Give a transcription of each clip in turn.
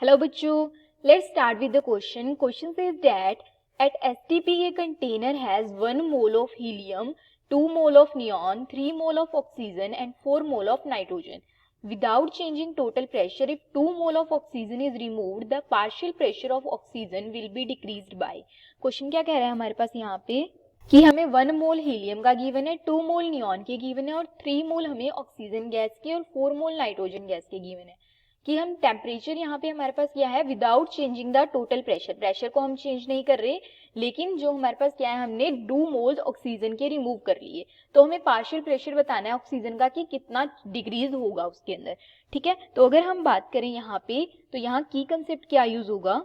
Hello बच्चों, let's start with the question. Question says that at STP a container has 1 mole of helium, 2 mole of neon, 3 mole of oxygen and 4 mole of nitrogen. Without changing total pressure, if 2 mole of oxygen is removed, the partial pressure of oxygen will be decreased by. Question क्या कह रहा है हमारे पास यहाँ पे कि हमें 1 मोल helium का गिवन है, 2 मोल नियॉन के गिवन है और 3 मोल हमें ऑक्सीजन गैस के और 4 मोल नाइट्रोजन गैस के गिवन है कि हम टेम्परेचर यहाँ पे हमारे पास क्या है without changing the total pressure को हम चेंज नहीं कर रहे, लेकिन जो हमारे पास क्या है हमने 2 मोल्स ऑक्सीजन के रिमूव कर लिए, तो हमें पार्शियल प्रेशर बताना है ऑक्सीजन का कि कितना डिक्रीज होगा उसके अंदर। ठीक है, तो अगर हम बात करें यहाँ पे तो यहाँ की कंसेप्ट क्या यूज होगा,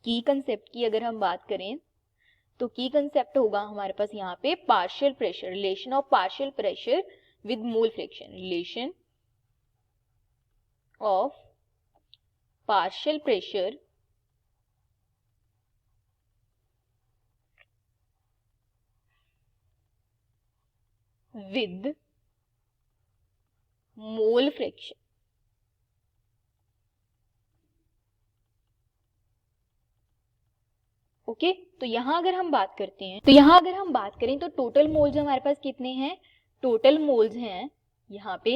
की कंसेप्ट की अगर हम बात करें तो की कंसेप्ट होगा हमारे पास यहाँ पे partial pressure, relation of partial pressure with mole fraction, relation of partial pressure with mole fraction। Okay, तो यहां अगर हम बात करते हैं तो यहां अगर हम बात करें तो टोटल मोल्स हमारे पास कितने हैं, टोटल मोल्स हैं यहाँ पे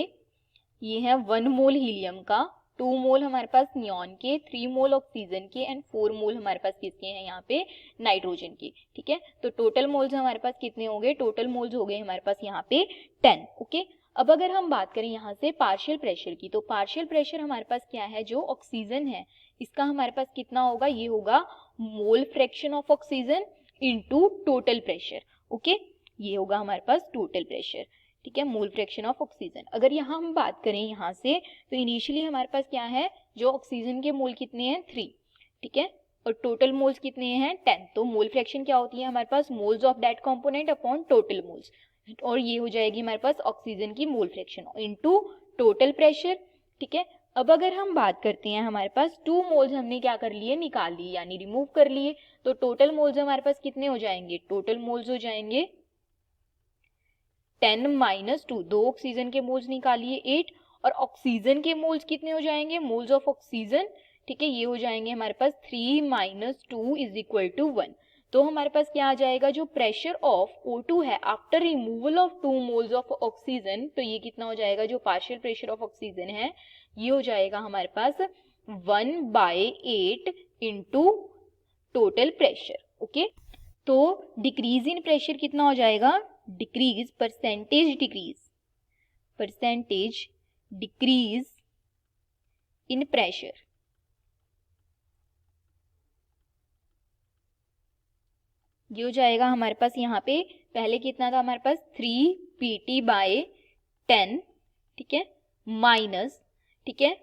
ये है 1 मोल हीलियम का, 2 मोल हमारे पास नियॉन के, 3 मोल ऑक्सीजन के एंड 4 मोल हमारे पास किसके हैं यहाँ पे नाइट्रोजन के। ठीक है, तो टोटल मोल्स हमारे पास कितने हो गए, टोटल मोल्स हो गए हमारे पास यहाँ पे 10। ओके, अब अगर हम बात करें यहाँ से पार्शियल प्रेशर की, तो पार्शियल प्रेशर हमारे पास क्या है, जो ऑक्सीजन है इसका हमारे पास कितना होगा, ये होगा mole fraction of oxygen into total pressure. Okay, ये होगा हमारे पास टोटल प्रेशर। ठीक है, मोल फ्रैक्शन ऑफ ऑक्सीजन। अगर यहाँ हम बात करें यहाँ से तो इनिशियली हमारे पास क्या है, जो ऑक्सीजन के मोल कितने हैं 3, ठीक है, और टोटल मोल्स कितने हैं 10, तो मोल फ्रैक्शन क्या होती है हमारे पास, moles of that component upon total moles, और ये हो जाएगी हमारे पास ऑक्सीजन की mole fraction into total pressure. ठीक है, अब अगर हम बात करते हैं हमारे पास 2 मोल्स हमने क्या कर लिए, निकाल लिए यानी रिमूव कर लिए, तो टोटल मोल्स हमारे पास कितने हो जाएंगे, टोटल मोल्स हो जाएंगे 10 माइनस 2, 2 ऑक्सीजन के मोल्स निकालिए 8, और ऑक्सीजन के मोल्स कितने हो जाएंगे, मोल्स ऑफ ऑक्सीजन, ठीक है, ये हो जाएंगे हमारे पास 3 माइनस 2 इज इक्वल टू 1। तो हमारे पास क्या आ जाएगा, जो प्रेशर ऑफ O2 है after removal of 2 moles of oxygen, तो ये कितना हो जाएगा, जो पार्शियल प्रेशर ऑफ ऑक्सीजन है ये हो जाएगा हमारे पास 1/8 इंटू टोटल प्रेशर। ओके, तो डिक्रीज इन प्रेशर कितना हो जाएगा, decrease percentage decrease in pressure, ये हो जाएगा हमारे पास यहाँ पे पहले कितना था हमारे पास 3 pt/10, ठीक है, माइनस, ठीक है,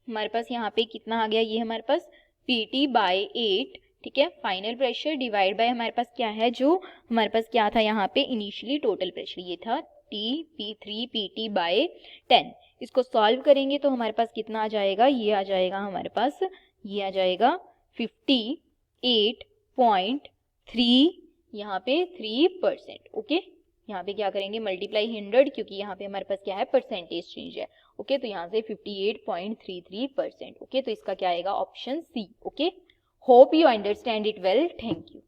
हमारे पास यहाँ पे कितना आ गया, ये हमारे पास pt/8, ठीक है, फाइनल प्रेशर डिवाइड बाय हमारे पास क्या है, जो हमारे पास क्या था यहाँ पे इनिशियली टोटल प्रेशर ये था P3 pt/10। इसको सॉल्व करेंगे तो हमारे पास कितना आ जाएगा, ये आ जाएगा हमारे पास, ये आ जाएगा 58.3 यहाँ पे 3%। ओके, यहाँ पे क्या करेंगे, मल्टीप्लाई 100 क्योंकि यहाँ पे हमारे पास क्या है परसेंटेज चेंज है। ओके, तो यहाँ से 58.33%। ओके, तो इसका क्या आएगा, option C. Okay, hope you understand it well, thank you.